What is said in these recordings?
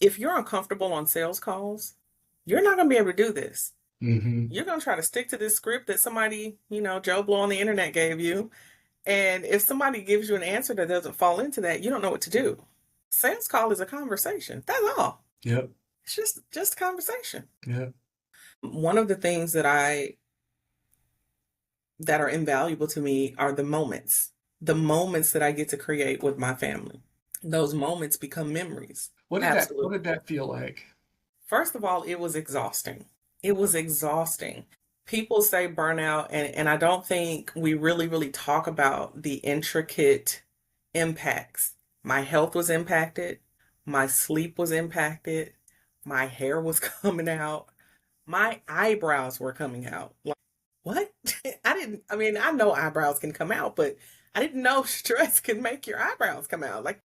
if you're uncomfortable on sales calls, you're not going to be able to do this. Hmm. You're going to try to stick to this script that somebody, Joe Blow on the internet gave you. And if somebody gives you an answer that doesn't fall into that, you don't know what to do. Sales call is a conversation. That's all. Yep. It's just a conversation. Yep. One of the things that are invaluable to me are the moments that I get to create with my family. Those moments become memories. What Absolutely. did that feel like? First of all, it was exhausting. It was exhausting. People say burnout, and I don't think we really, really talk about the intricate impacts. My health was impacted. My sleep was impacted. My hair was coming out. My eyebrows were coming out. Like, what? I know eyebrows can come out, but I didn't know stress can make your eyebrows come out. Like,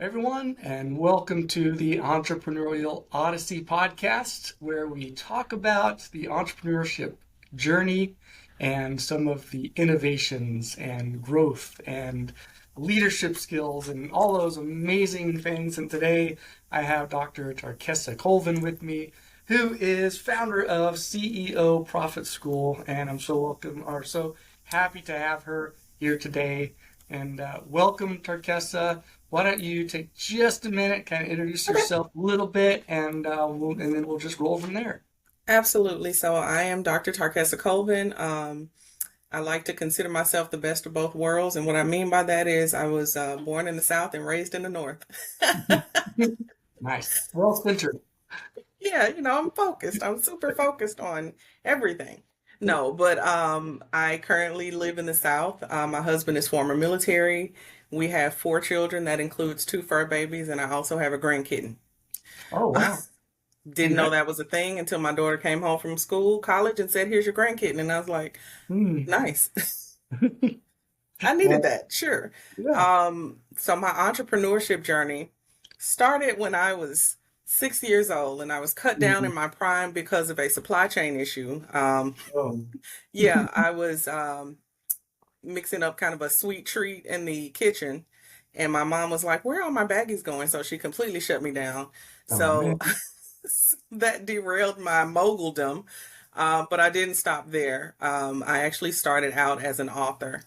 Everyone, and welcome to the Entrepreneurial Odyssey podcast, where we talk about the entrepreneurship journey and some of the innovations and growth and leadership skills and all those amazing things. And today I have Dr. Tar'kesa Colvin with me, who is founder of CEO Profit School, and I'm so happy to have her here today. And welcome, Tar'kesa. Why don't you take just a minute, kind of introduce okay, yourself a little bit, and and then we'll just roll from there. absolutely. So I am Dr. Tar'kesa Colvin. I like to consider myself the best of both worlds, and what I mean by that is I was born in the South and raised in the North. Nice. Well centered. Yeah, I'm focused. I'm super focused on everything. No, but I currently live in the South. My husband is former military. We have 4 children. That includes 2 fur babies, and I also have a grandkitten. Oh, wow. Didn't know Congrats. that was a thing until my daughter came home from college, and said, "Here's your grandkitten," and I was like, Hmm. "Nice." I needed Well, that, sure. yeah. So my entrepreneurship journey started when I was 6 years old, and I was cut down in Mhm. my prime because of a supply chain issue. Oh. Yeah, I was mixing up kind of a sweet treat in the kitchen, and my mom was like, "Where are all my baggies going?" So she completely shut me down. Oh, So man. that derailed my moguldom, but I didn't stop there. I actually started out as an author,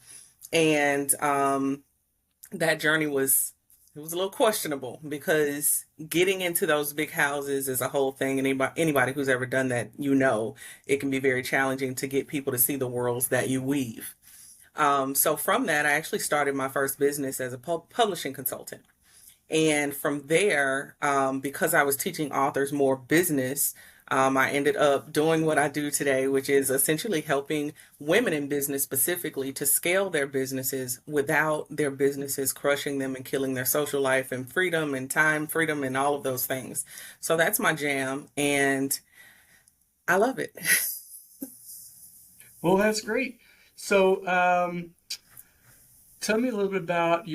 and that journey was it was a little questionable because getting into those big houses is a whole thing. And anybody who's ever done that, it can be very challenging to get people to see the worlds that you weave. So from that, I actually started my first business as a publishing consultant. And from there, because I was teaching authors more business, I ended up doing what I do today, which is essentially helping women in business specifically to scale their businesses without their businesses crushing them and killing their social life and freedom and time freedom and all of those things. So that's my jam, and I love it. Well, that's great. So, tell me a little bit about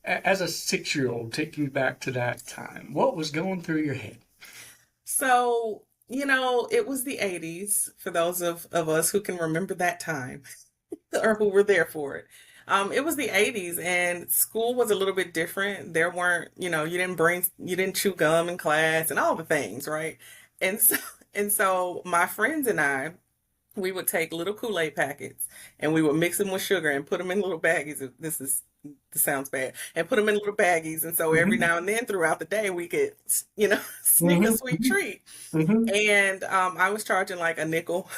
as a 6-year-old, taking you back to that time. What was going through your head? So, it was the 80s for those of us who can remember that time or who were there for it. It was the 80s, and school was a little bit different. There weren't, you didn't chew gum in class and all the things, right? And so, and so my friends and I, we would take little Kool-Aid packets and we would mix them with sugar and put them in little baggies. This sounds bad. And put them in little baggies. And so every Hmm. now and then throughout the day, we could, sneak a Hmm. sweet treat. Hmm. And I was charging like a nickel,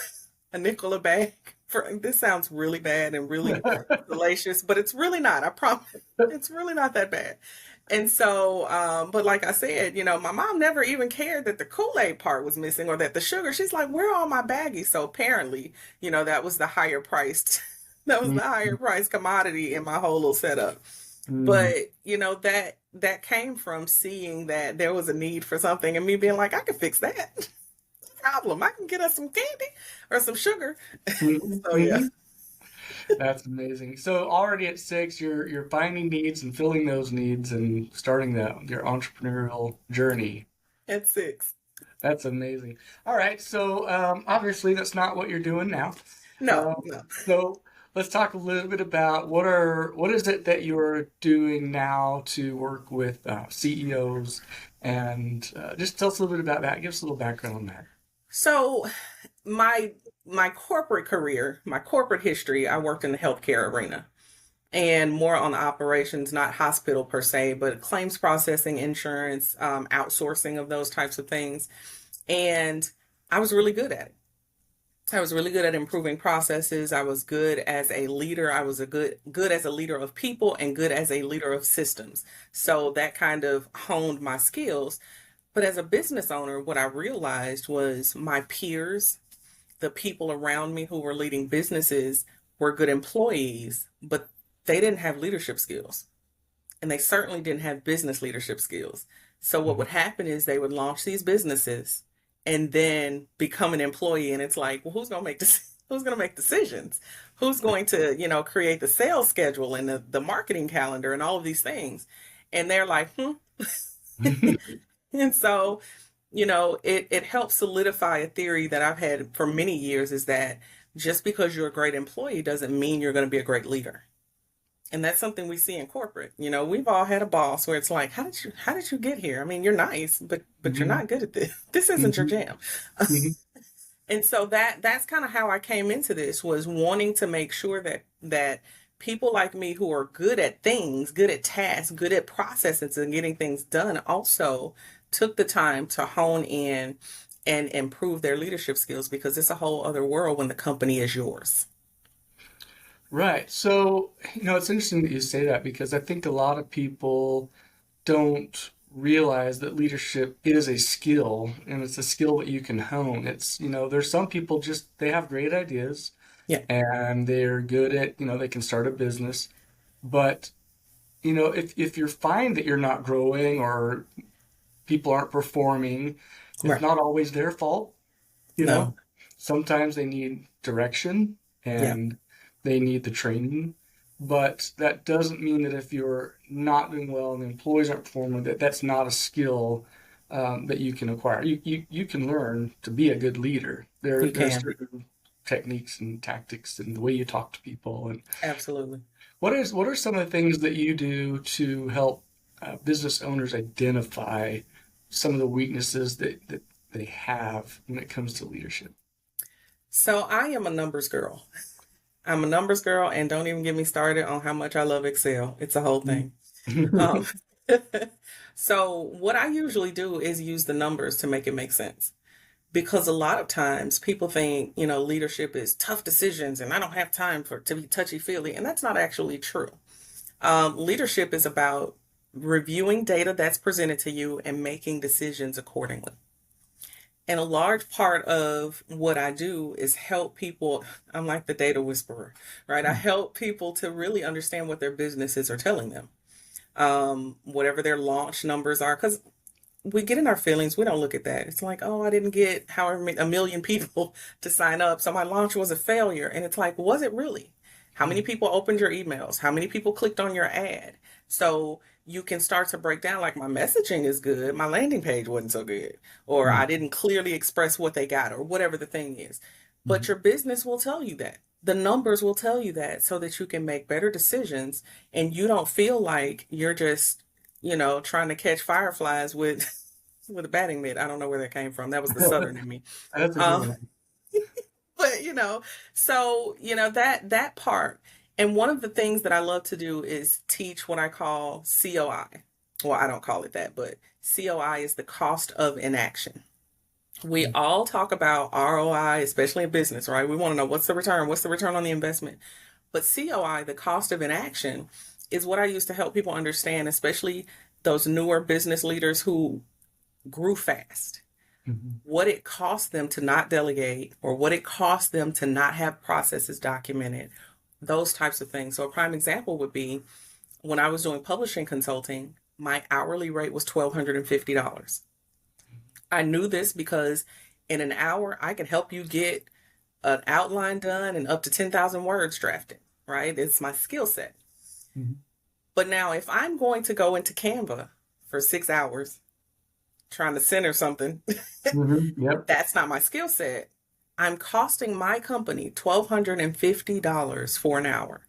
a nickel a bag. For this sounds really bad and really salacious, but it's really not. I promise, it's really not that bad. And so, but like I said, my mom never even cared that the Kool-Aid part was missing or that the sugar. She's like, "Where are all my baggies?" So apparently, that was the higher priced, that was the higher priced commodity in my whole little setup. Hmm. But that came from seeing that there was a need for something and me being like, "I can fix that." Problem. I can get us some candy or some sugar. Hmm. So yeah, Hmm. That's amazing. So already at 6, you're finding needs and filling those needs and starting your entrepreneurial journey. at 6. That's amazing. All right. So obviously that's not what you're doing now. No, Uh, no. so let's talk a little bit about what is it that you're doing now to work with CEOs, and just tell us a little bit about that. Give us a little background on that. So my my corporate career, my corporate history, I worked in the healthcare arena and more on the operations, not hospital per se, but claims processing, insurance, outsourcing of those types of things. And I was really good at it. I was really good at improving processes. I was good as a leader. I was a good as a leader of people and good as a leader of systems. So that kind of honed my skills. But as a business owner, what I realized was my peers, the people around me who were leading businesses, were good employees, but they didn't have leadership skills. And they certainly didn't have business leadership skills. So what Mhm. would happen is they would launch these businesses and then become an employee. And it's like, well, who's going to make this? Who's going to make decisions? Who's going to, create the sales schedule and the marketing calendar and all of these things? And they're like, hmm. And so, it helps solidify a theory that I've had for many years is that just because you're a great employee doesn't mean you're going to be a great leader. And that's something we see in corporate. We've all had a boss where it's like, how did you get here? I mean, you're nice, but you're Mhm. not good at this. This isn't your Mhm. jam. Mhm. And so that's kind of how I came into this, was wanting to make sure that people like me who are good at things, good at tasks, good at processes and getting things done also took the time to hone in and improve their leadership skills, because it's a whole other world when the company is yours. Right. So, it's interesting that you say that because I think a lot of people don't realize that leadership is a skill and it's a skill that you can hone. There's some people just they have great ideas Yeah, and they're good at, they can start a business. But, if you find that you're not growing or people aren't performing, it's right. not always their fault. You know, No. sometimes they need direction Yeah, and they need the training, but that doesn't mean that if you're not doing well and the employees aren't performing, that's not a skill that you can acquire. You can learn to be a good leader. you There's can. certain techniques and tactics and the way you talk to people. And Absolutely. what are some of the things that you do to help business owners identify some of the weaknesses that they have when it comes to leadership? So I am a numbers girl. I'm a numbers girl, and don't even get me started on how much I love Excel. It's a whole thing. Um, so what I usually do is use the numbers to make it make sense. Because a lot of times people think, leadership is tough decisions and I don't have time for to be touchy feely, and that's not actually true. Leadership is about reviewing data that's presented to you and making decisions accordingly. And a large part of what I do is help people. I'm like the data whisperer, right? I help people to really understand what their businesses are telling them, whatever their launch numbers are. Because we get in our feelings, we don't look at that. It's like, oh, I didn't get however many, a million people to sign up, so my launch was a failure. And it's like, was it really? How many people opened your emails? How many people clicked on your ad? So you can start to break down, like, my messaging is good, my landing page wasn't so good, or I didn't clearly express what they got, or whatever the thing is. But your business will tell you that. The numbers will tell you that, so that you can make better decisions and you don't feel like you're just, trying to catch fireflies with a batting mitt. I don't know where that came from. That was the Southern in me. That's a good Um, one. but so that part. And one of the things that I love to do is teach what I call COI. Well, I don't call it that, but COI is the cost of inaction. We all talk about ROI, especially in business, right? We want to know, what's the return? What's the return on the investment? But COI, the cost of inaction, is what I use to help people understand, especially those newer business leaders who grew fast, Mhm. what it cost them to not delegate, or what it cost them to not have processes documented, those types of things. So a prime example would be when I was doing publishing consulting, my hourly rate was $1,250. I knew this because in an hour I can help you get an outline done and up to 10,000 words drafted, right? It's my skill set. Mhm. But now if I'm going to go into Canva for 6 hours trying to center something, Mhm. Yep. that's not my skill set. I'm costing my company $1,250 for an hour.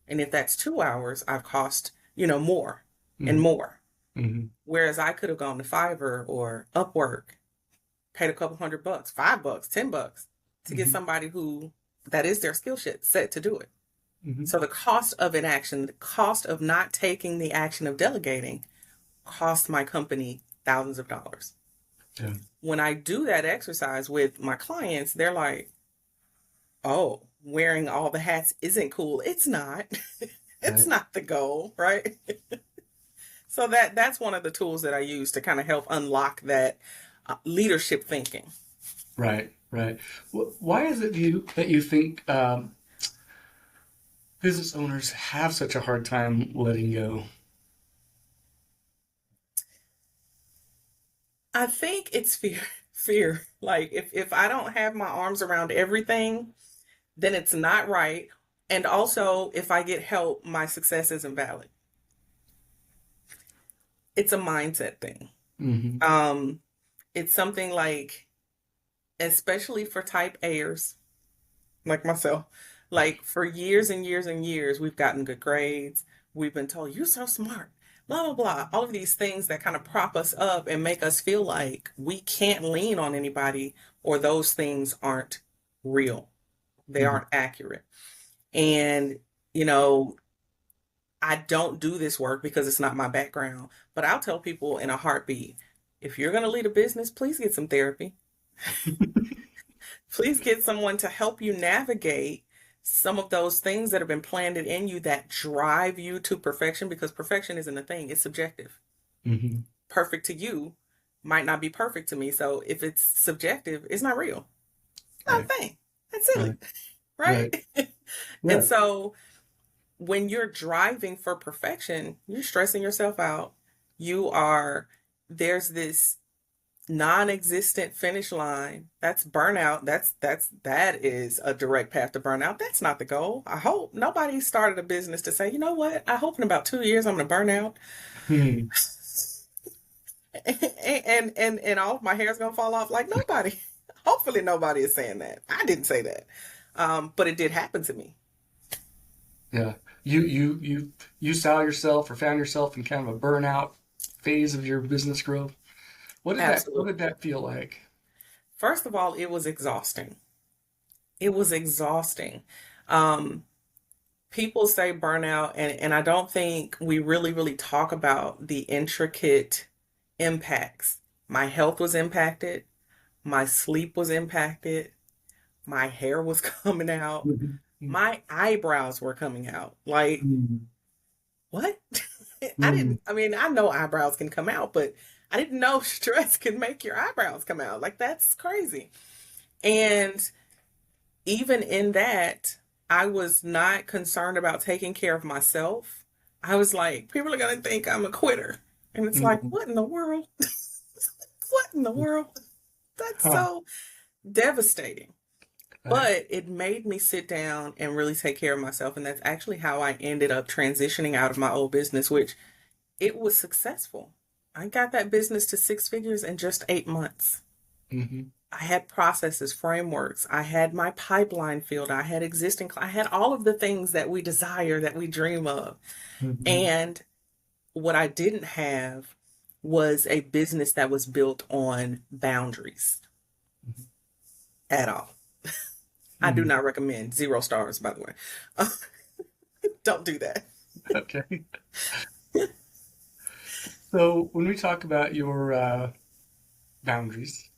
And if that's 2 hours, I've cost, more and Mm-hmm. more. Mm-hmm. Whereas I could have gone to Fiverr or Upwork, paid a couple $100, $5, $10 to get Mm-hmm. somebody who that is their skill set to do it. Mm-hmm. So the cost of inaction, the cost of not taking the action of delegating cost my company thousands of dollars. Yeah. When I do that exercise with my clients, they're like, oh, wearing all the hats isn't cool. It's not. It's Right. not the goal, right? So that's one of the tools that I use to kind of help unlock that leadership thinking. Right. Right. Why is it that you think business owners have such a hard time letting go? I think it's fear. Fear. Like if I don't have my arms around everything, then it's not right. And also, if I get help, my success isn't valid. It's a mindset thing. Mm-hmm. Um, it's something like, especially for type A'ers like myself, like for years and years and years, we've gotten good grades. We've been told, you're so smart, blah, blah, blah. All of these things that kind of prop us up and make us feel like we can't lean on anybody or those things aren't real. They Mm-hmm. aren't accurate. And, you know, I don't do this work because it's not my background, but I'll tell people in a heartbeat, if you're going to lead a business, please get some therapy. Please get someone to help you navigate some of those things that have been planted in you that drive you to perfection, because perfection isn't a thing, it's subjective. Mm-hmm. Perfect to you might not be perfect to me. So if it's subjective, it's not real. It's not a Right. thing. That's Right. silly, Right. right? And Yeah. so when you're driving for perfection, you're stressing yourself out. You are, there's this non-existent finish line. That's burnout. That is a direct path to burnout. That's not the goal. I hope nobody started a business to say, you know what, I hope in about 2 years I'm gonna burn out Hmm. and all of my hair is gonna fall off. Like, nobody, hopefully nobody is saying that. I didn't say that. But it did happen to me. Yeah. You saw yourself or found yourself in kind of a burnout phase of your business growth. What did Absolutely. that feel like? First of all, it was exhausting. It was exhausting. Um, People say burnout, and I don't think we really talk about the intricate impacts. My health was impacted, my sleep was impacted, my hair was coming out, Mhm. my eyebrows were coming out. Like, Mhm. what? Mhm. I mean, I know eyebrows can come out, but I didn't know stress can make your eyebrows come out. Like, that's crazy. And even in that, I was not concerned about taking care of myself. I was like, people are going to think I'm a quitter. And it's like, Mhm. what in the world? What in the world? That's Huh. so devastating. Right. But it made me sit down and really take care of myself. And that's actually how I ended up transitioning out of my old business, which it was successful. I got that business to six figures in just 8 months. Hmm. I had processes, frameworks. I had my pipeline filled. I had I had all of the things that we desire, that we dream of. Hmm. And what I didn't have was a business that was built on boundaries at all. I do Hmm. not recommend 0 stars, by the way. Don't do that. Okay. So when we talk about your boundaries,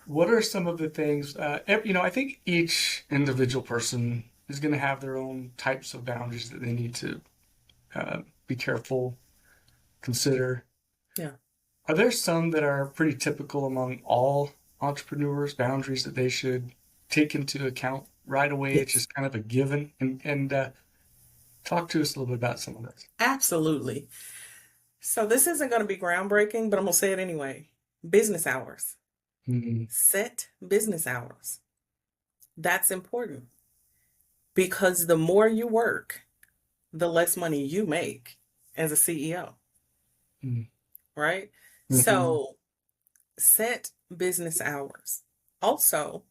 what are some of the things, I think each individual person is going to have their own types of boundaries that they need to be careful, consider. Yeah. Are there some that are pretty typical among all entrepreneurs, boundaries that they should take into account right away? It's Yes. just kind of a given. And talk to us a little bit about some of those. Absolutely. So this isn't going to be groundbreaking, but I'm going to say it anyway. Business hours. Hmm. Set business hours. That's important because the more you work, the less money you make as a CEO, right? Hmm. So set business hours. Also,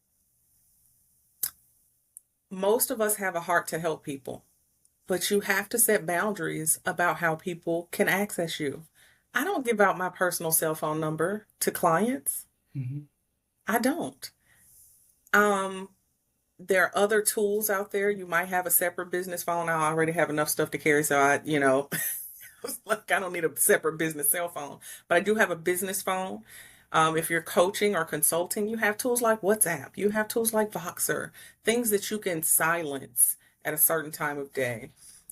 Most of us have a heart to help people, but you have to set boundaries about how people can access you. I don't give out my personal cell phone number to clients. Hmm. I don't. Um, there are other tools out there. You might have a separate business phone. I already have enough stuff to carry, so like I don't need a separate business cell phone. But I do have a business phone. If you're coaching or consulting, you have tools like WhatsApp. You have tools like Voxer, things that you can silence at a certain time of day.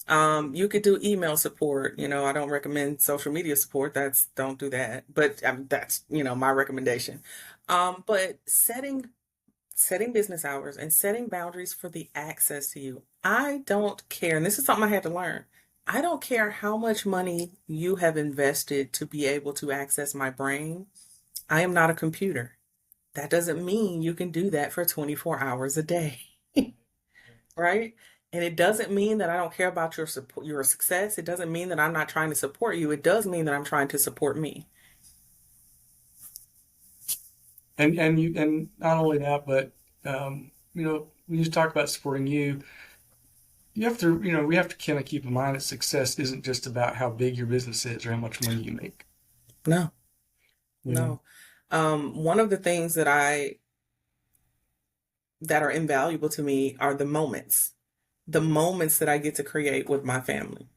You could do email support. I don't recommend social media support. Don't do that. But that's my recommendation. But setting business hours and setting boundaries for the access to you. I don't care, and this is something I had to learn. I don't care how much money you have invested to be able to access my brain. I am not a computer. That doesn't mean you can do that for 24 hours a day, right? And it doesn't mean that I don't care about your support, your success. It doesn't mean that I'm not trying to support you. It does mean that I'm trying to support me. And not only that, but when you talk about supporting you, you have to, we have to kind of keep in mind that success isn't just about how big your business is or how much money you make. No, You know. no. One of the things that are invaluable to me are the moments that I get to create with my family.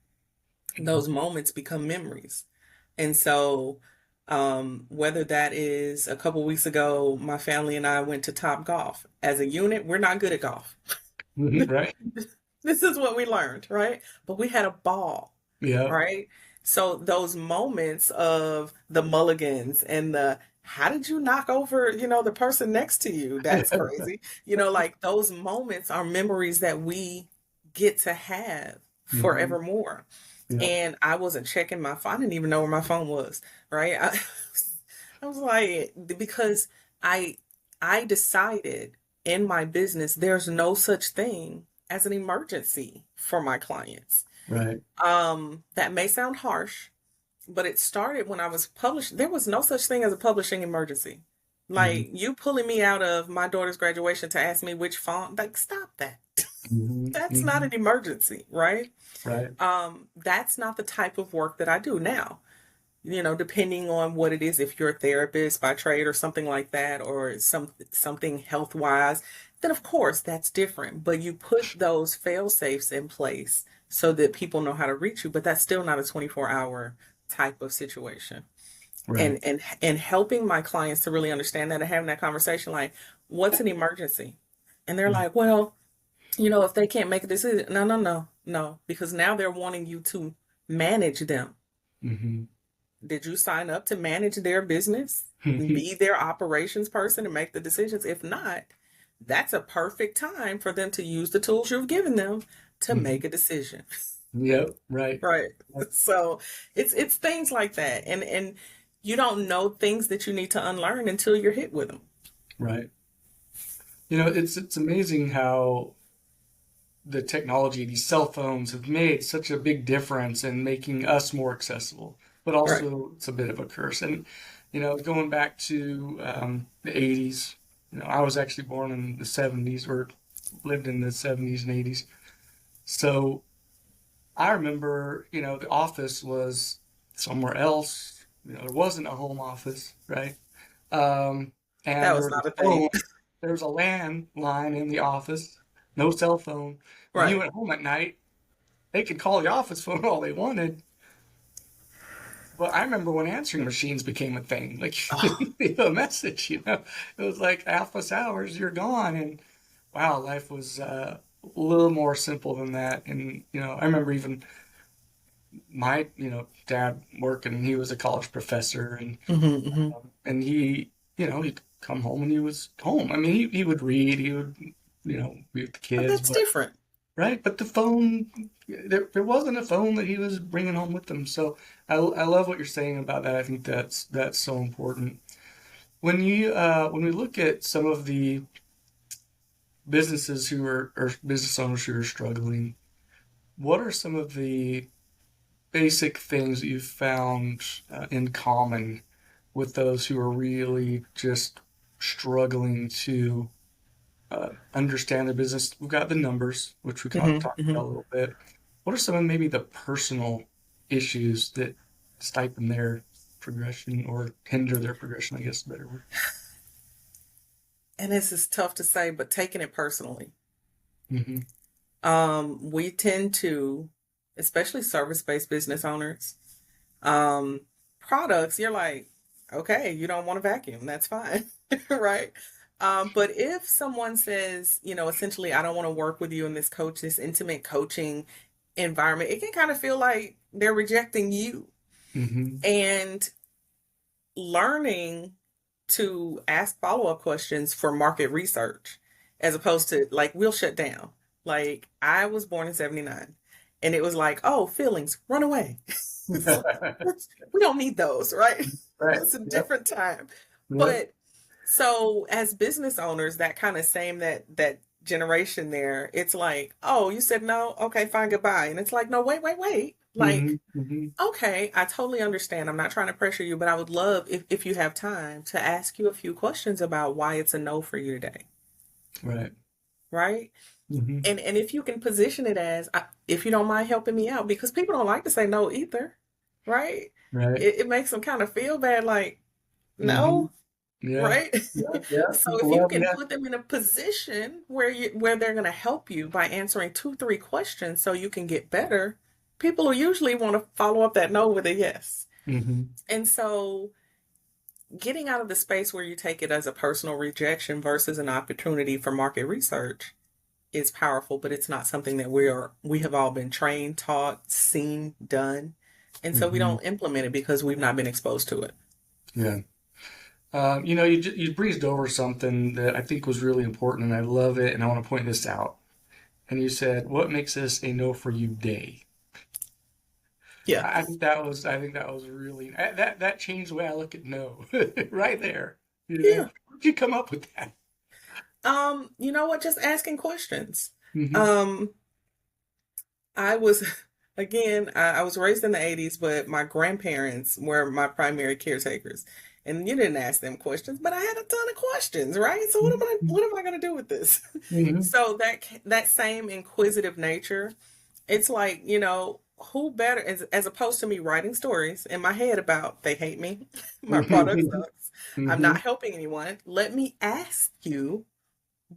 Those moments become memories. And so, whether that is a couple weeks ago, my family and I went to Top Golf. As a unit, we're not good at golf. Mhm, right? This is what we learned, right? But we had a ball, Yeah. right? So those moments of the mulligans and the how did you knock over, the person next to you? That's crazy. Like those moments are memories that we get to have Hmm. forevermore. Yeah. And I wasn't checking my phone. I didn't even know where my phone was, right? I was like, because I I decided in my business there's no such thing as an emergency for my clients. Right. That may sound harsh, but it started when I was published. There was no such thing as a publishing emergency. Hmm. Like you pulling me out of my daughter's graduation to ask me which font, like stop that. Hmm. That's not Hmm. an emergency, right? Right. That's not the type of work that I do now. Depending on what it is, if you're a therapist by trade or something like that, or something health wise, then of course that's different. But you put those fail safes in place so that people know how to reach you. But that's still not a 24-hour type of situation. Right. And helping my clients to really understand that and having that conversation, like, what's an emergency? And they're like, well, if they can't make a decision, no, no, no, no, because now they're wanting you to manage them. Hmm. Did you sign up to manage their business and Hmm. be their operations person and make the decisions? If not, that's a perfect time for them to use the tools you've given them to make a decision. Yep. Right. Right. So it's things like that. And you don't know things that you need to unlearn until you're hit with them. Right. It's amazing how the technology, these cell phones, have made such a big difference in making us more accessible. But Right. also, it's a bit of a curse. And going back to the '80s, I was actually born in the '70s, or lived in the '70s and '80s. So I remember, the office was somewhere else. There wasn't a home office, right? Um, and That there was was not a a phone. thing. There was a landline in the office, no cell phone. When you Right. went home at night, they could call the office phone all they wanted. But I remember when answering machines became a thing. Like you Oh, didn't leave a message, It was like office hours, you're gone. And wow, life was a little more simple than that. And I remember even my dad working. He was a college professor, hmm. and he'd come home and he was home. I mean, he would read, he would be with the But kids, that's but different. right. But the phone, there wasn't a phone that he was bringing home with him. So I love what you're saying about that. I think that's so important. When we look at some of the businesses who are or business owners who are struggling, what are some of the basic things that you've found in common with those who are really just struggling to understand the business. We've got the numbers, which we Hmm. talked Hmm. about a little bit. What are some of maybe the personal issues that stymie their progression or hinder their progression? I guess is a better word. And this is tough to say, but taking it personally. Mm-hmm. We tend to, especially service-based business owners, um, products, you're like, okay, you don't want to vacuum, that's fine, right? But if someone says, essentially, I don't want to work with you in this intimate coaching environment, it can kind of feel like they're rejecting you. Mm-hmm. And learning to ask follow-up questions for market research as opposed to like we'll shut down. Like I was born in 79 and it was like, oh, feelings, run away. It's like, we don't need those, right? Right. It's a Yep. different time. Yep. But so as business owners, that kind of same that generation there, it's like, oh, you said no, okay, fine, goodbye. And it's like, no, wait, wait, wait. Mm-hmm. Like, Mm-hmm. okay, I totally understand. I'm not trying to pressure you, but I would love if you have time to ask you a few questions about why it's a no for you today, Right. right? Mm-hmm. And if you can position it as, if you don't mind helping me out, because people don't like to say no either, right? Right. It makes them kind of feel bad, like, Mm-hmm. no, Yeah. right? Yeah. Yeah. So if People you love can yeah. put them in a position where they're going to help you by answering two, three questions so you can get better, people will usually want to follow up that no with a yes. Mm-hmm. And so getting out of the space where you take it as a personal rejection versus an opportunity for market research is powerful, but it's not something that we have all been trained, taught, seen, done. And so we Mm-hmm. don't implement it because we've not been exposed to it. Yeah. You breezed over something that I think was really important, and I love it, and I want to point this out. And you said, "What makes this a no for you day?" Yeah. I think that was really that changed the way I look at no, right there. You know, Yeah. where'd you come up with that? You know what? Just asking questions. Hmm. Um, I was, again, I was raised in the 80s, but my grandparents were my primary caretakers. And you didn't ask them questions, but I had a ton of questions, right? So what am I going to do with this? Hmm. So that same inquisitive nature, it's like, who better as opposed to me writing stories in my head about they hate me, my product Hmm. sucks, I'm Hmm. not helping anyone. Let me ask you,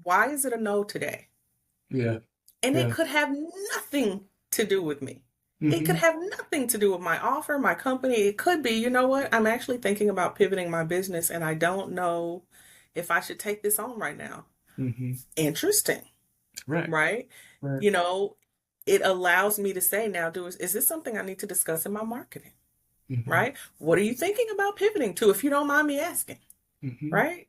why is it a no today? Yeah, And it yeah. could have nothing to do with me. It could Hmm. have nothing to do with my offer, my company. It could be, you know what? I'm actually thinking about pivoting my business and I don't know if I should take this on right now. Hmm. Interesting, Right, right? right. You know, it allows me to say now, is this something I need to discuss in my marketing, Hmm. right? What are you thinking about pivoting to, if you don't mind me asking, Hmm. right?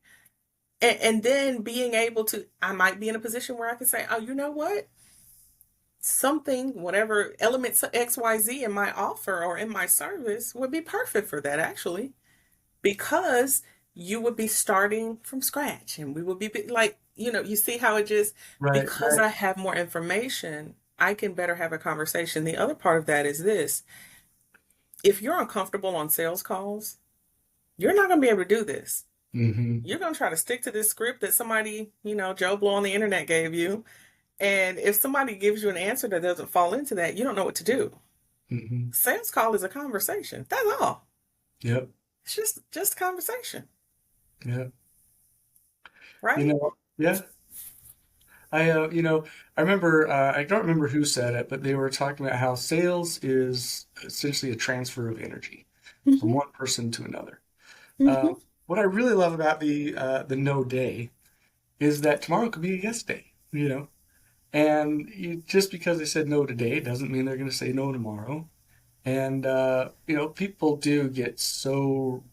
And then being able to, I might be in a position where I can say, oh, you know what? Something, whatever elements XYZ in my offer or in my service would be perfect for that, actually, because you would be starting from scratch and we would be like, you see how it just, Right, because right. I have more information, I can better have a conversation. The other part of that is this: if you're uncomfortable on sales calls, you're not going to be able to do this. Hmm. You're going to try to stick to this script that somebody, Joe Blow on the internet gave you. And if somebody gives you an answer that doesn't fall into that, you don't know what to do. Hmm. Sales call is a conversation. That's all. Yep, It's just a conversation, yep. right? Yeah. I remember, I don't remember who said it, but they were talking about how sales is essentially a transfer of energy from Hmm. one person to another. Hmm. What I really love about the no day is that tomorrow could be a yes day, and just because they said no today doesn't mean they're going to say no tomorrow. And people do get so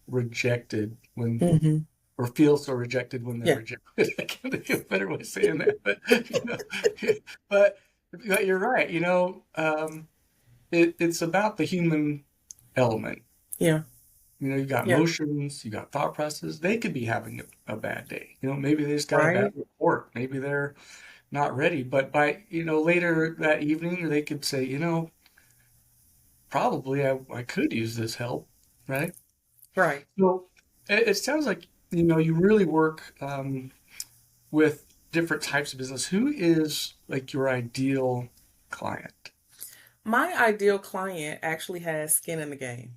rejected when Hmm. or feel so rejected when they're Yeah. rejected. I can't think of a better way of saying that, but but, but you're right. It's about the human element. Yeah. You got Yeah. emotions, you got thought processes. They could be having a bad day. Maybe they just got a bad Right. report. Maybe they're not ready. But by later that evening, they could say, probably I could use this help, right? Right. So it sounds like you really work. with different types of business, who is like your ideal client? My ideal client actually has skin in the game.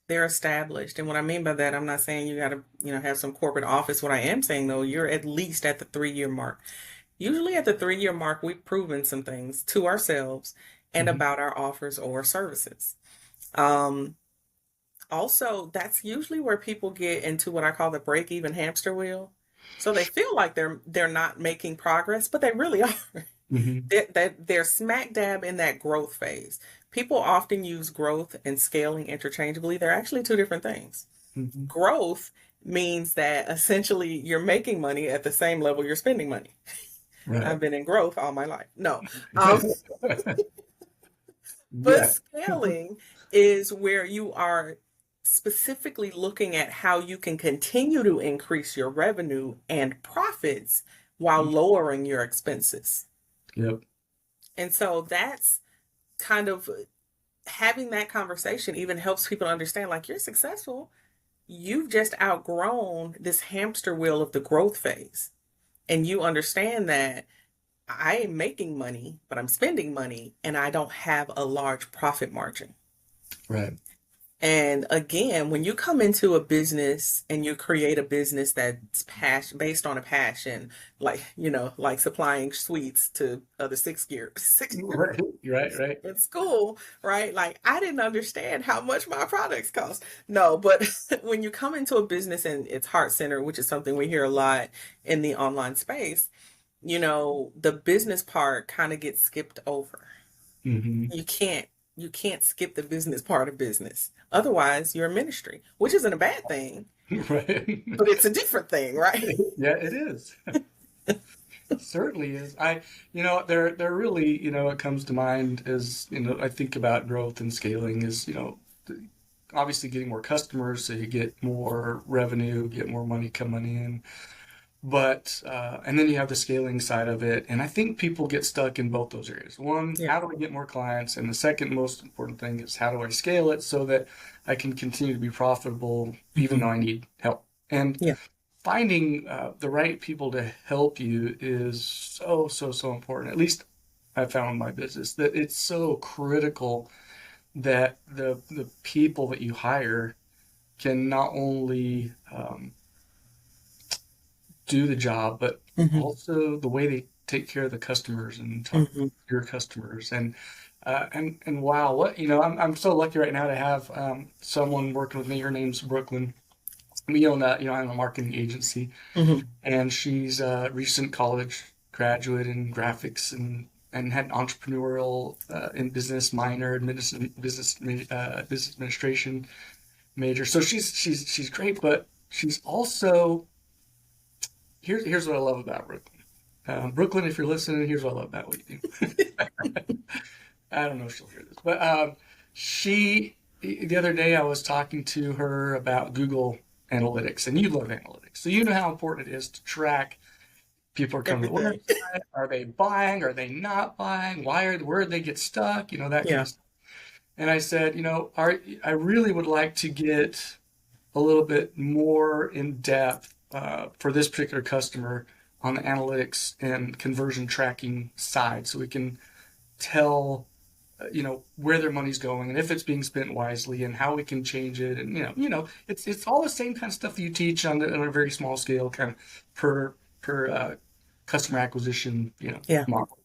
They're established. And what I mean by that, I'm not saying you got to, have some corporate office. What I am saying though, you're at least at the 3 year mark. Usually at the 3 year mark, we've proven some things to ourselves and Hmm. about our offers or services. Um, Also, that's usually where people get into what I call the break even hamster wheel. So they feel like they're not making progress, but they really are. Hmm. They're smack dab in that growth phase. People often use growth and scaling interchangeably. They're actually two different things. Hmm. Growth means that essentially you're making money at the same level you're spending money. Right. I've been in growth all my life. No. Um, but Yeah. scaling is where you are specifically looking at how you can continue to increase your revenue and profits while lowering your expenses. Yep. And so that's kind of having that conversation even helps people understand like you're successful. You've just outgrown this hamster wheel of the growth phase. And you understand that I am making money, but I'm spending money and I don't have a large profit margin. Right. And again, when you come into a business and you create a business that's based on a passion, like, like supplying sweets to other sixth year Right. Right. Right. in school, right? Like I didn't understand how much my products cost. No, but when you come into a business and it's heart centered, which is something we hear a lot in the online space, the business part kind of gets skipped over. Hmm. You can't you can't skip the business part of business. Otherwise, you're a ministry, which isn't a bad thing, Right. but it's a different thing, right? Yeah, it is. Certainly is. They're really, what comes to mind is, I think about growth and scaling is, obviously getting more customers so you get more revenue, get more money coming in. But and then you have the scaling side of it, and I think people get stuck in both those areas. One, Yeah. how do I get more clients? And the second most important thing is how do I scale it so that I can continue to be profitable even though Hmm. I need help? And Yeah. finding the right people to help you is so, so, so important. At least I found in my business that it's so critical that the people that you hire can not only do the job, but Hmm. also the way they take care of the customers and talk Hmm. to your customers. And wow, I'm so lucky right now to have someone working with me. Her name's Brooklyn. We own that, I'm a marketing agency, Hmm. and she's a recent college graduate in graphics and had an entrepreneurial in business minor, business administration major. So she's great, but she's also here's what I love about Brooklyn. Brooklyn, if you're listening, here's what I love about what you do. I don't know if she'll hear this, but she the other day I was talking to her about Google Analytics, and you love analytics, so you know how important it is to track people are coming to the Everything. website. Are they buying? Are they not buying? Where did they get stuck? That kind Yeah. of stuff. And I said, I really would like to get a little bit more in depth for this particular customer on the analytics and conversion tracking side, so we can tell where their money's going and if it's being spent wisely and how we can change it. And it's all the same kind of stuff that you teach on a very small scale, kind of per customer acquisition Yeah. model.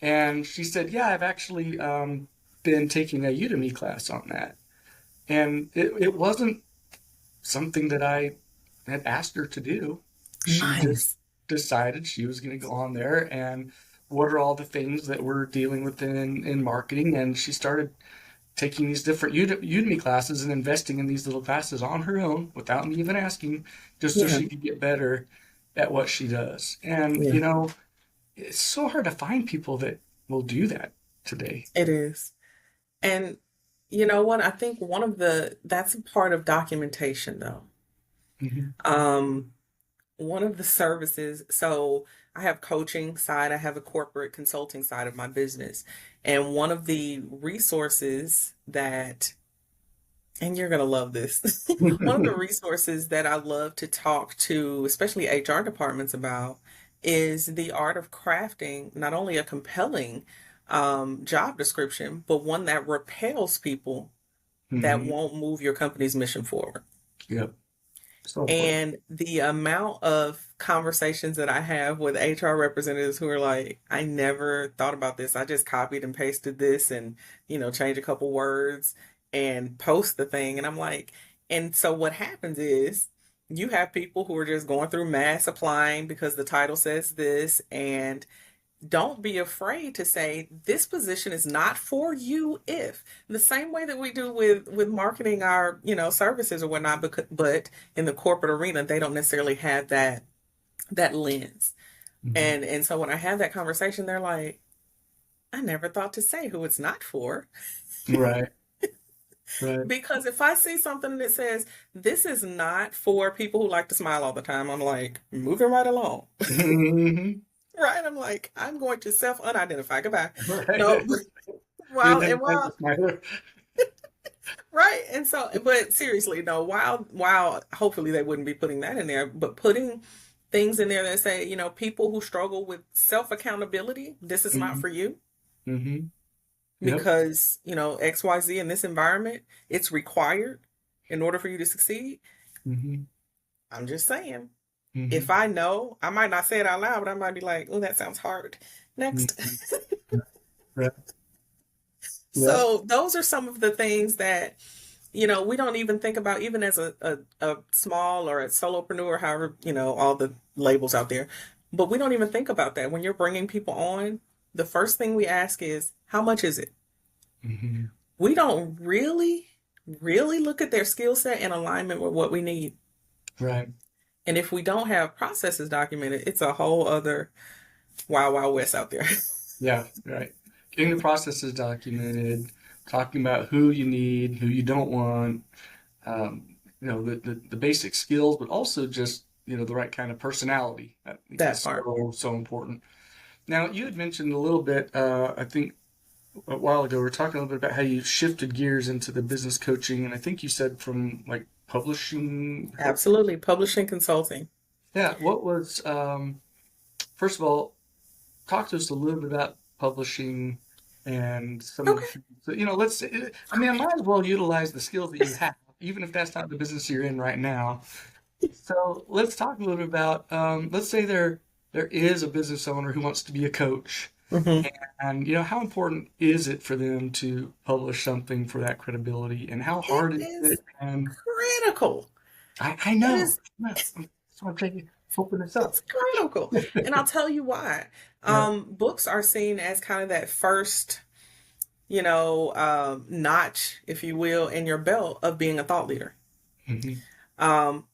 And she said, yeah, I've actually been taking a Udemy class on that. And it wasn't something that I had asked her to do. She just Nice. decided she was going to go on there and what are all the things that we're dealing with in marketing. And she started taking these different Udemy classes and investing in these little classes on her own without me even asking, just so Yeah. she could get better at what she does. And, Yeah. it's so hard to find people that will do that today. It is. And you know what? I think that's a part of documentation though. Hmm. Um, one of the services, so I have coaching side, I have a corporate consulting side of my business. And one of the resources that, and you're going to love this, one of the resources that I love to talk to, especially HR departments about, is the art of crafting not only a compelling job description, but one that repels people that Hmm. won't move your company's mission forward. Yep. So important. And the amount of conversations that I have with HR representatives who are like, I never thought about this. I just copied and pasted this and, change a couple words and post the thing. And I'm like, and so what happens is you have people who are just going through mass applying because the title says this, and don't be afraid to say this position is not for you. If the same way that we do with marketing our services or whatnot, but in the corporate arena they don't necessarily have that lens. Hmm. And so when I have that conversation, they're like, I never thought to say who it's not for. Right. Right. Because if I see something that says this is not for people who like to smile all the time, I'm like, moving right along. Hmm. Right, I'm like, I'm going to self unidentify. Goodbye. Right. No. You while never and find while the smiler. Right. And so, but seriously, no, while hopefully they wouldn't be putting that in there, but putting things in there that say, people who struggle with self accountability, this is not Hmm. for you Hmm. Yep. because, XYZ in this environment, it's required in order for you to succeed. Hmm. I'm just saying. If Hmm. I know, I might not say it out loud, but I might be like, oh, that sounds hard. Next. Hmm. Right. Yep. So those are some of the things that we don't even think about, even as a small or a solopreneur, however, all the labels out there. But we don't even think about that. When you're bringing people on, the first thing we ask is, how much is it? Hmm. We don't really, really look at their skill set in alignment with what we need. Right. And if we don't have processes documented, it's a whole other wild, wild west out there. Yeah. Right. Getting the processes documented, talking about who you need, who you don't want, the basic skills, but also just, the right kind of personality. That That is part. so important. Now, you had mentioned a little bit, I think a while ago, we were talking a little bit about how you shifted gears into the business coaching, and I think you said from like publishing help. Absolutely. Publishing consulting. Yeah, what was, first of all, talk to us a little bit about publishing and some of the Okay. things. So, I mean, I might as well utilize the skills that you have, even if that's not the business you're in right now. So let's talk a little bit about, let's say there is a business owner who wants to be a coach. Hmm. And how important is it for them to publish something for that credibility? And how It hard is is it? And critical. I It know. is So I'm taking open this up. It's critical. And I'll tell you why. Yeah. Books are seen as kind of that first, notch, if you will, in your belt of being a thought leader. Hmm. Um,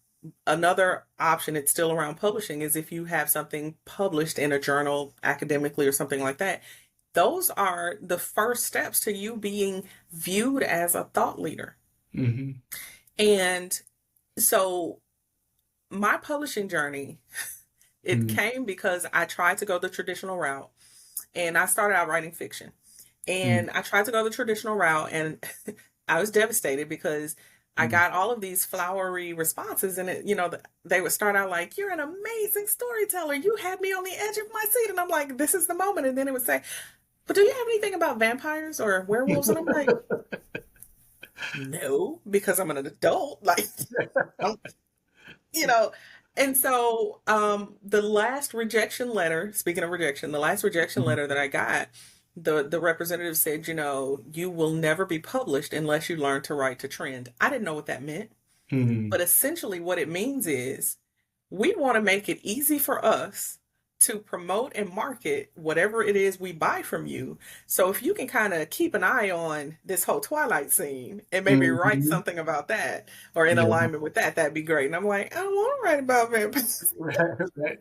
Another option, it's still around publishing, is if you have something published in a journal academically or something like that. Those are the first steps to you being viewed as a thought leader. Hmm. And so my publishing journey, it Hmm. came because I tried to go the traditional route, and I started out writing fiction. Hmm. And I tried to go the traditional route, and I was devastated because I Hmm. got all of these flowery responses, and they would start out like, "You're an amazing storyteller. You had me on the edge of my seat," and I'm like, "This is the moment." And then it would say, "But do you have anything about vampires or werewolves?" And I'm like, "No, because I'm an adult." Like, I'm you know and so the last rejection letter, speaking of rejection, the last rejection letter that I got, the representative said, you will never be published unless you learn to write to trend. I didn't know what that meant, Hmm. but essentially what it means is we want to make it easy for us to promote and market whatever it is we buy from you. So if you can kind of keep an eye on this whole Twilight scene and maybe write Hmm. something about that or in Yeah. alignment with that, that'd be great. And I'm like, I don't want to write about vampires. Right. Right.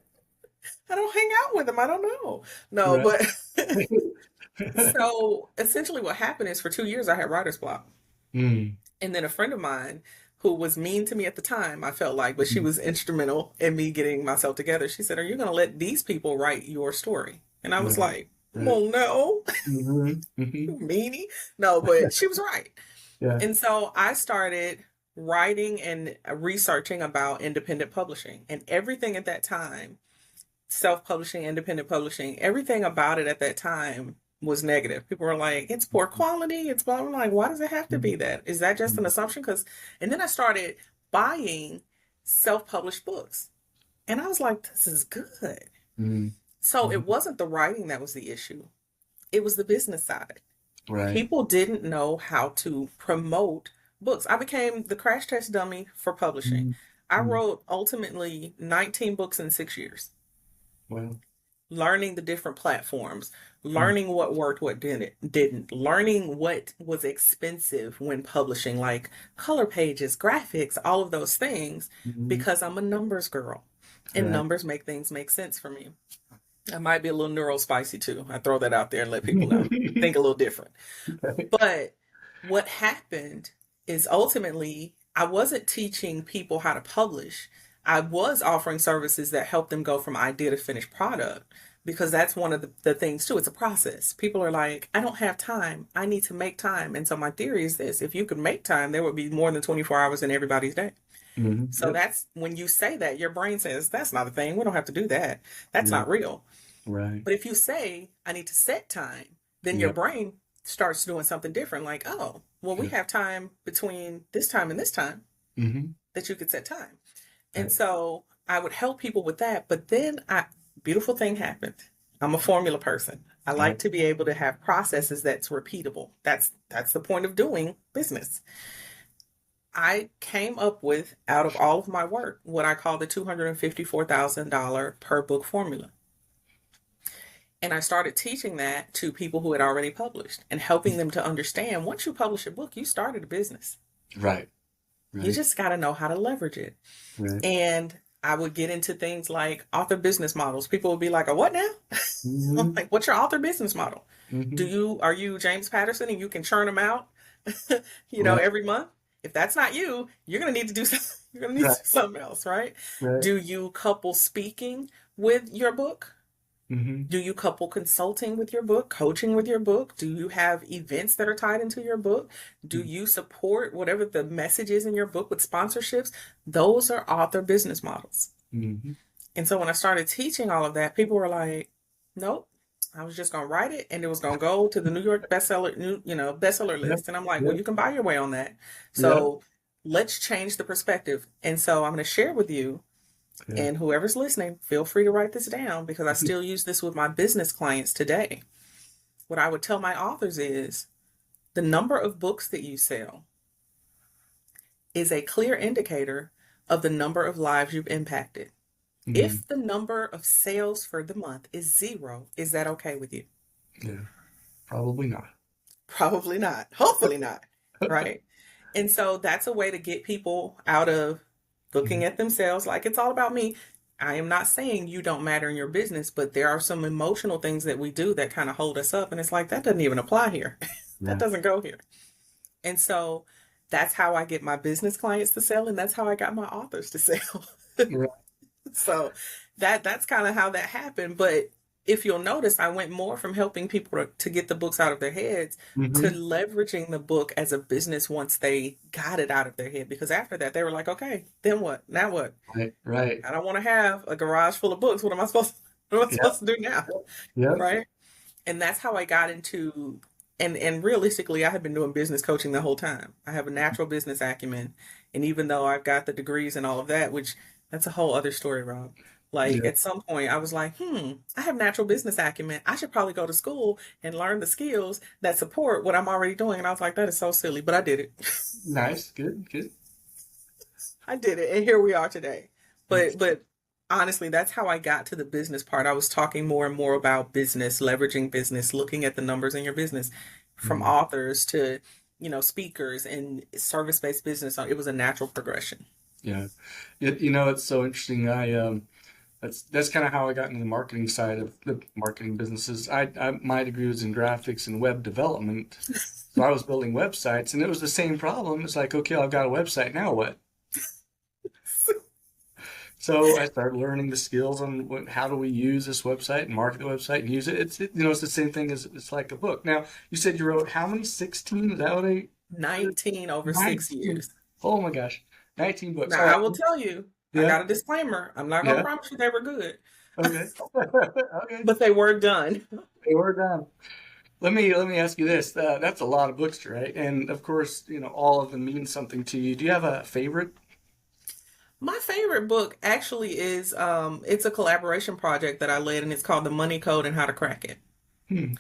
I don't hang out with them. I don't know. No, Right. but so essentially what happened is for 2 years I had writer's block. Hmm. And then a friend of mine who was mean to me at the time, I felt like, but she was instrumental in me getting myself together. She said, "Are you going to let these people write your story?" And I was Right. like, Right. well, no, Hmm. Hmm. meanie. No, but she was right. Yeah. And so I started writing and researching about independent publishing and everything at that time. self-publishing, independent publishing, everything about it at that time was negative. People were like, it's poor quality. It's blah, blah, blah. Like, why does it have to be that? Is that just an assumption? Because, and then I started buying self-published books. And I was like, this is good. Mm-hmm. So it wasn't the writing that was the issue. It was the business side. Right. People didn't know how to promote books. I became the crash test dummy for publishing. I Mm-hmm. wrote ultimately 19 books in 6 years, Well. learning the different platforms, learning what worked, what didn't, learning what was expensive when publishing, like color pages, graphics, all of those things, Mm-hmm. because I'm a numbers girl and Right. numbers make things make sense for me. I might be a little neurospicy too. I throw that out there and let people know. Think a little different. Okay. But what happened is ultimately I wasn't teaching people how to publish. I was offering services that help them go from idea to finished product because that's one of the things too. It's a process. People are like, I don't have time. I need to make time. And so my theory is this: if you could make time, there would be more than 24 hours in everybody's day. Mm-hmm. So Yep. that's when you say that, your brain says, that's not a thing. We don't have to do that. That's Yep. not real. Right. But if you say, I need to set time, then your Yep. brain starts doing something different. Like, oh, well, we Yep. have time between this time and this time Mm-hmm. that you could set time. And Right. so I would help people with that. But then beautiful thing happened. I'm a formula person. I like Yep. to be able to have processes that's repeatable. That's the point of doing business. I came up with, out of all of my work, what I call the $254,000 per book formula. And I started teaching that to people who had already published and helping them to understand once you publish a book, you started a business. Right. You Right. just got to know how to leverage it. Right. And I would get into things like author business models. People would be like, "Oh, what now?" I'm Mm-hmm. like, "What's your author business model? Mm-hmm. Are you James Patterson and you can churn them out, Right. every month? If that's not you, you're gonna need to do something. You're gonna need to Right. do something else, right? Right. Do you couple speaking with your book? Mm-hmm. Do you couple consulting with your book, coaching with your book? Do you have events that are tied into your book? Do you support whatever the message is in your book with sponsorships? Those are author business models. Mm-hmm. And so when I started teaching all of that, people were like, nope, I was just going to write it and it was going to go to the New York bestseller Yep. list. And I'm like, well, Yep. you can buy your way on that. Yep. So let's change the perspective. And so I'm going to share with you, Yeah. and whoever's listening, feel free to write this down because I still use this with my business clients today. What I would tell my authors is the number of books that you sell is a clear indicator of the number of lives you've impacted. Mm-hmm. If the number of sales for the month is zero, is that okay with you? Yeah. Probably not. Probably not. Hopefully not. Right. And so that's a way to get people out of looking Mhm. at themselves like it's all about me. I am not saying you don't matter in your business, but there are some emotional things that we do that kind of hold us up. And it's like, that doesn't even apply here. That Yeah. doesn't go here. And so that's how I get my business clients to sell. And that's how I got my authors to sell. Right. So that's kind of how that happened. But if you'll notice, I went more from helping people to get the books out of their heads to Mm-hmm. leveraging the book as a business once they got it out of their head. Because after that, they were like, okay, then what? Now what? Right. Right. I don't want to have a garage full of books. What am I Yep. supposed to do now? Yep. Right. And that's how I got into, and realistically, I have been doing business coaching the whole time. I have a natural business acumen. And even though I've got the degrees and all of that, which that's a whole other story, Rob. Like Yeah. at some point I was like, I have natural business acumen. I should probably go to school and learn the skills that support what I'm already doing. And I was like, that is so silly, but I did it. Nice. Good. Good. I did it. And here we are today. That's, But honestly, that's how I got to the business part. I was talking more and more about business, leveraging business, looking at the numbers in your business from mm, authors to, speakers and service-based business. It was a natural progression. yeah. It's so interesting. That's kind of how I got into the marketing side of the marketing businesses. My degree was in graphics and web development, so I was building websites, and it was the same problem. It's like, okay, I've got a website, now what? So I started learning the skills on how do we use this website and market the website and use it. It's the same thing as it's like a book. Now you said you wrote how many? 16? Is that what I? 19 over 19. 6 years. Oh my gosh, 19 books. Now, All I right. will tell you, I Yeah. got a disclaimer. I'm not going to Yeah. promise you they were good. Okay. Okay. but they were done. They were done. Let me ask you this. That's a lot of books to write, and of course, all of them mean something to you. Do you have a favorite? My favorite book actually is it's a collaboration project that I led, and it's called The Money Code and How to Crack It. Hmm.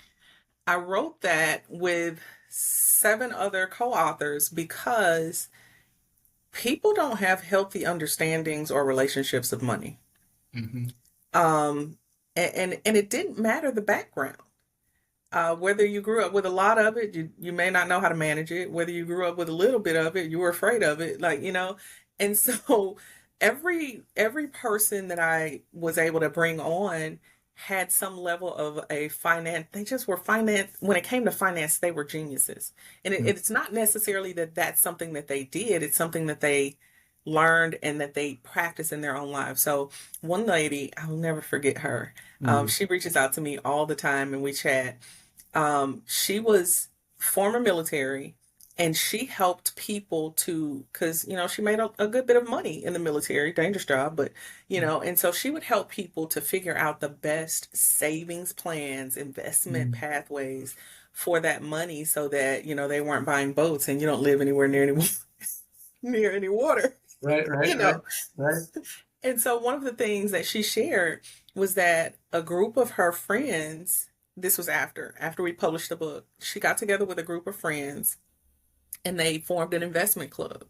I wrote that with seven other co-authors because people don't have healthy understandings or relationships of money. Hmm. And it didn't matter the background. Whether you grew up with a lot of it, you may not know how to manage it. Whether you grew up with a little bit of it, you were afraid of it, And so every person that I was able to bring on had some level of a finance. They just were finance. When it came to finance, they were geniuses. And it's not necessarily that that's something that they did. It's something that they learned and that they practice in their own lives. So one lady, I'll never forget her. Hmm. She reaches out to me all the time and we chat. She was former military and she helped people to, because, she made a good bit of money in the military, dangerous job, but, and so she would help people to figure out the best savings plans, investment Hmm. pathways for that money so that, they weren't buying boats and you don't live anywhere near any, near any water, Right, you right, right, know. right. And so one of the things that she shared was that a group of her friends, this was after we published the book, she got together with a group of friends and they formed an investment club.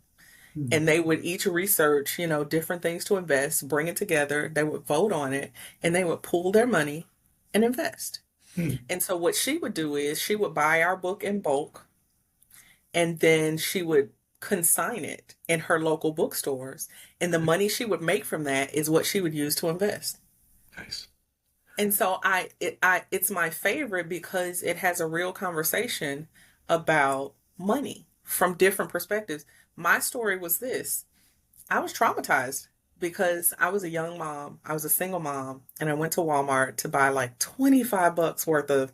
Hmm. And they would each research, different things to invest, bring it together, they would vote on it, and they would pool their money and invest. Hmm. And so what she would do is she would buy our book in bulk and then she would consign it in her local bookstores, and the money she would make from that is what she would use to invest. Nice. And so it's my favorite because it has a real conversation about money from different perspectives. My story was this: I was traumatized because I was a young mom, I was a single mom, and I went to Walmart to buy like 25 bucks worth of,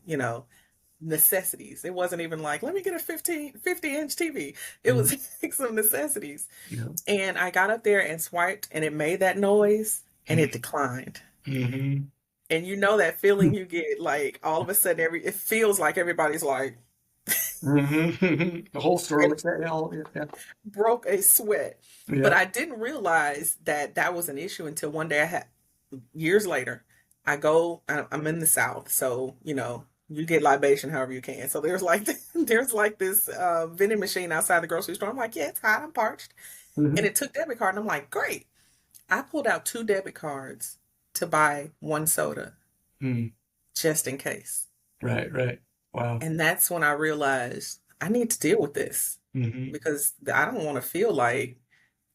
necessities. It wasn't even like, let me get a 50-inch TV. It Hmm. was like some necessities. Yeah. And I got up there and swiped and it made that noise and it declined. Hmm. And you know that feeling you get like all of a sudden it feels like everybody's like Hmm. The whole store and looks at all. Yeah. broke a sweat. But Yeah. I didn't realize that that was an issue until one day I had years later. I'm in the South, so you get libation however you can. So there's like there's like this vending machine outside the grocery store. I'm like, yeah, it's hot, I'm parched. And Hmm. it took debit card, and I'm like, great. I pulled out two debit cards to buy one soda Hmm. just in case. Right, right. Wow. And that's when I realized I need to deal with this Hmm. because I don't want to feel like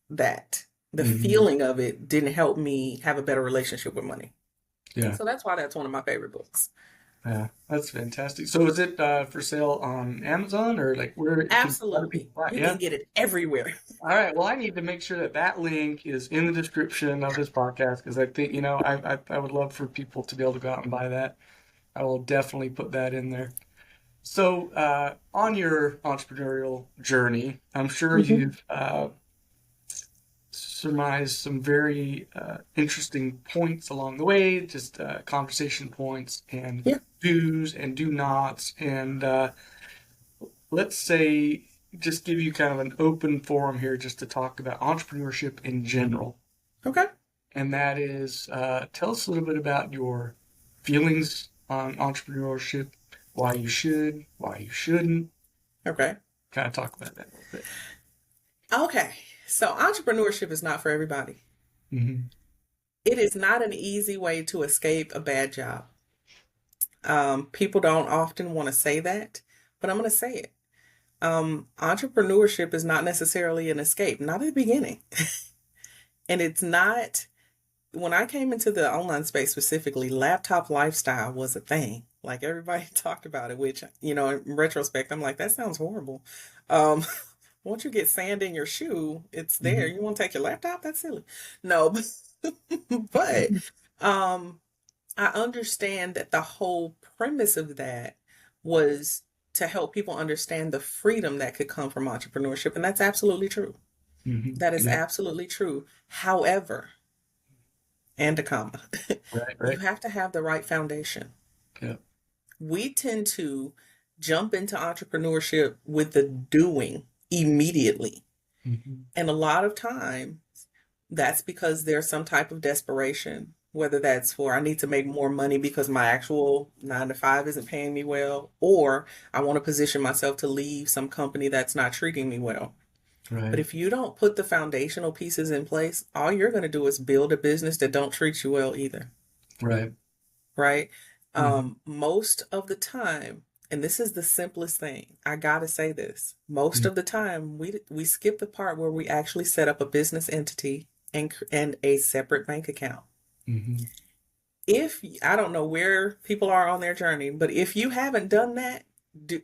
that. The Hmm. feeling of it didn't help me have a better relationship with money. Yeah. So that's why that's one of my favorite books. Yeah. That's fantastic. So is it for sale on Amazon or like where can other people Absolutely. buy it? You Yeah. can get it everywhere. All right. Well, I need to make sure that that link is in the description of this podcast because I think, I would love for people to be able to go out and buy that. I will definitely put that in there. So, on your entrepreneurial journey, I'm sure Hmm. you've surmised some very interesting points along the way, just conversation points and Yeah. do's and do nots. And let's say, just give you kind of an open forum here just to talk about entrepreneurship in general. Okay. And that is, tell us a little bit about your feelings on entrepreneurship, why you should, why you shouldn't. Okay. Kind of talk about that a little bit. Okay. So entrepreneurship is not for everybody. Hmm. It is not an easy way to escape a bad job. People don't often want to say that, but I'm going to say it. Entrepreneurship is not necessarily an escape, not at the beginning. And it's not, when I came into the online space specifically, laptop lifestyle was a thing. Like everybody talked about it, which, in retrospect, I'm like, that sounds horrible. Um, once you get sand in your shoe, it's there. Hmm. You want to take your laptop? That's silly. No, but um, I understand that the whole premise of that was to help people understand the freedom that could come from entrepreneurship. And that's absolutely true. Hmm. That is Yeah. absolutely true. However, and a comma. Right, You right. have to have the right foundation. Yeah. We tend to jump into entrepreneurship with the doing immediately. Hmm. And a lot of time, that's because there's some type of desperation, whether that's for I need to make more money because my actual 9 to 5 isn't paying me well, or I want to position myself to leave some company that's not treating me well. But Right, if you don't put the foundational pieces in place, all you're going to do is build a business that don't treat you well either, right. right? Hmm. Most of the time, and this is the simplest thing, I gotta say this. Most of the time, we skip the part where we actually set up a business entity and a separate bank account. Hmm. If I don't know where people are on their journey, but if you haven't done that,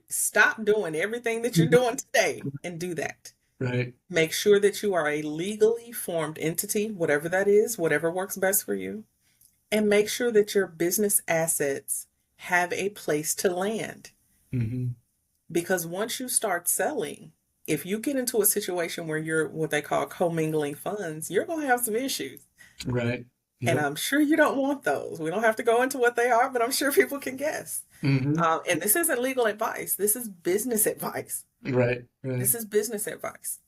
stop doing everything that you're doing today and do that. Right. Make sure that you are a legally formed entity, whatever that is, whatever works best for you, and make sure that your business assets have a place to land. Hmm. Because once you start selling, if you get into a situation where you're what they call commingling funds, you're going to have some issues. Right. And Yep. I'm sure you don't want those. We don't have to go into what they are, but I'm sure people can guess. Hmm. And this isn't legal advice, this is business advice. Right, right. This is business advice.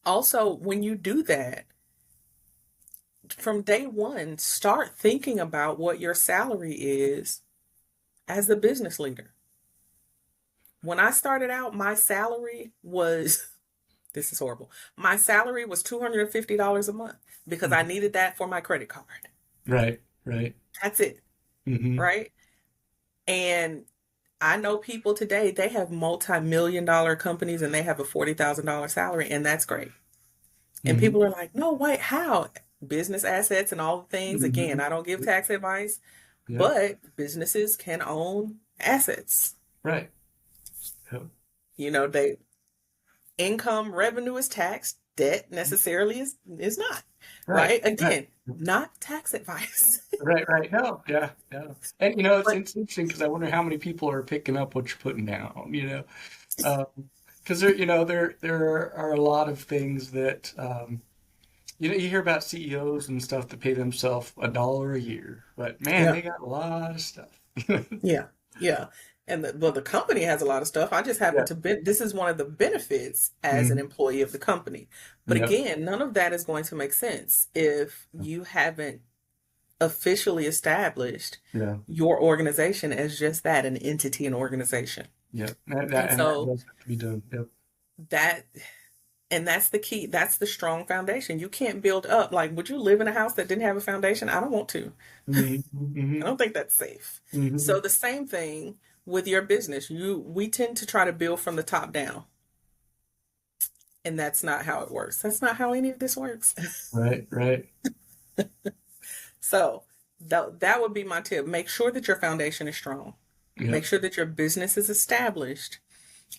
Also, when you do that, from day one, start thinking about what your salary is as the business leader. When I started out, my salary was this is horrible. My salary was $250 a month because I Mhm. needed that for my credit card. Right, right. That's it, Hmm. right? And I know people today, they have multi-million-dollar companies and they have a $40,000 salary, and that's great. And Hmm. people are like, no, wait, how? Business assets and all the things. Again, Hmm. I don't give tax advice, Yep. but businesses can own assets. Right. Yep. You know, they income revenue is taxed, debt necessarily is not, Right, right? right. Again, not tax advice. Right, right. No, yeah, yeah. And But it's interesting because I wonder how many people are picking up what you're putting down, because there, there are a lot of things that, you hear about CEOs and stuff that pay themselves $1 a year, but man, yeah, they got a lot of stuff. yeah, yeah. And the company has a lot of stuff. I just happen Yeah. to be, this is one of the benefits as an Hmm. employee of the company. But Yep. again, none of that is going to make sense if you haven't officially established Yeah. your organization as just that, an entity, an organization. Yep. And And that so does have to be done. Yep. that and that's the key. That's the strong foundation. You can't build up. Like, would you live in a house that didn't have a foundation? I don't want to. Hmm. I Hmm. don't think that's safe. Hmm. So the same thing with your business. We tend to try to build from the top down, and that's not how it works. That's not how any of this works. Right, right. So that would be my tip. Make sure that your foundation is strong. Make Yep. sure that your business is established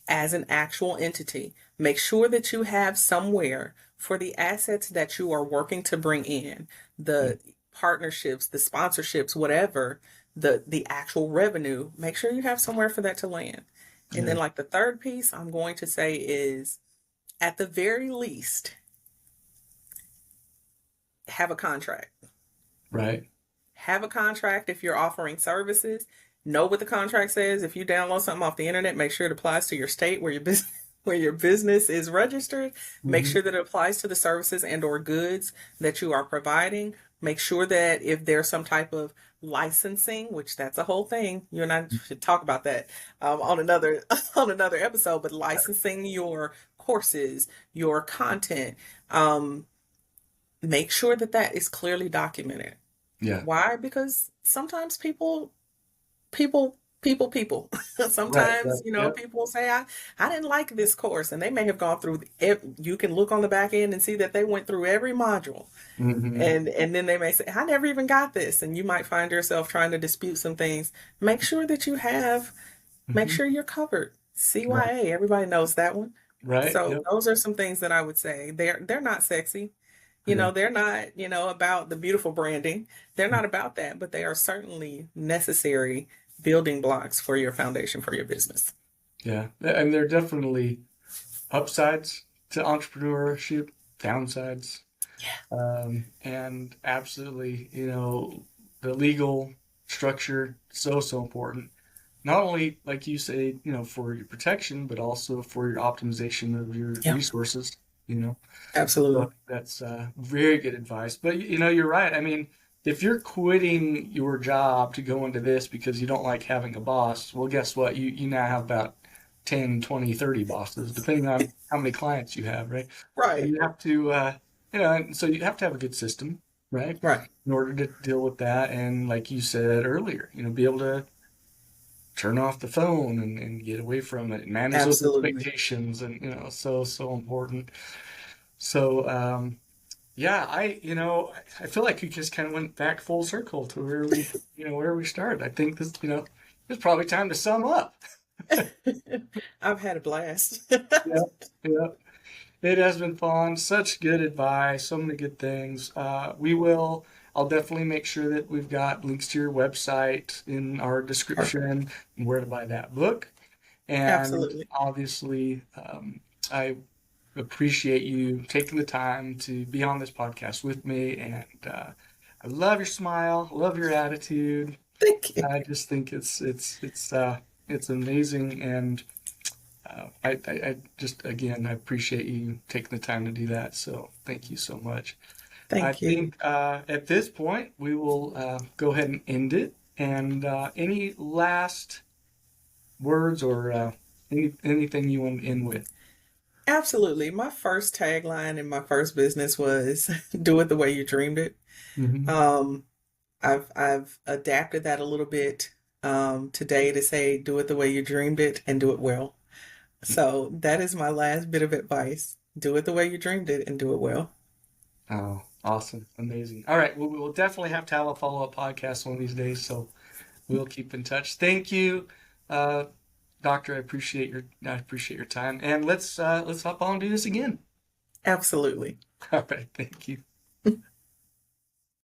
as an actual entity. Make sure that you have somewhere for the assets that you are working to bring in, Yep. the partnerships, the sponsorships, whatever, the actual revenue. Make sure you have somewhere for that to land. And then Yeah. like the third piece I'm going to say is at the very least, have a contract. Right. Have a contract if you're offering services. Know what the contract says. If you download something off the internet, make sure it applies to your state where your business where your business is registered. Make Hmm. sure that it applies to the services and or goods that you are providing. Make sure that if there's some type of licensing, which that's a whole thing, you and I should talk about that on another on another episode. But licensing your courses, your content, make sure that that is clearly documented. Yeah. Why? Because sometimes people. Right, Sometimes, right. Yep. people will say, I didn't like this course. And they may have gone through, you can look on the back end and see that they went through every module. Hmm. And then they may say, I never even got this. And you might find yourself trying to dispute some things. Make sure that make Hmm. sure you're covered. Right. CYA, everybody knows that one. Right. So Yep. those are some things that I would say. They're not sexy. Yeah. They're not, about the beautiful branding. They're not about that, but they are certainly necessary building blocks for your foundation for your business. Yeah. And there are definitely upsides to entrepreneurship, downsides. And absolutely, the legal structure, so important. Not only, like you say, for your protection, but also for your optimization of your Yeah, resources, you know. absolutely. So that's very good advice. But you're right. I mean, if you're quitting your job to go into this because you don't like having a boss, well, guess what? You now have about 10, 20, 30 bosses, depending on how many clients you have, right? So Right, you have to, and so you have to have a good system, right? right. In order to deal with that. And like you said earlier, be able to turn off the phone and get away from it and manage those Absolutely. expectations and, so important. So, yeah, I feel like we just kind of went back full circle to where we started. I think it's probably time to sum up. I've had a blast. Yeah, yeah. It has been fun. Such good advice. So many good things. I'll definitely make sure that we've got links to your website in our Perfect. description and where to buy that book. And Absolutely. obviously, I appreciate you taking the time to be on this podcast with me. And I love your smile, love your attitude. Thank you. I just think it's amazing, and I just again I appreciate you taking the time to do that. So thank you so much. I Thank you. think at this point we will go ahead and end it. And any last words or anything you want to end with? Absolutely. My first tagline in my first business was do it the way you dreamed it. Hmm. Um, I've adapted that a little bit today to say do it the way you dreamed it and do it well. So that is my last bit of advice. Do it the way you dreamed it and do it well. Oh, awesome. Amazing. All right. Well, we will definitely have to have a follow-up podcast one of these days, so we'll keep in touch. Thank you, uh, Doctor. I appreciate your time. And let's hop on and do this again. Absolutely. All right. Thank you.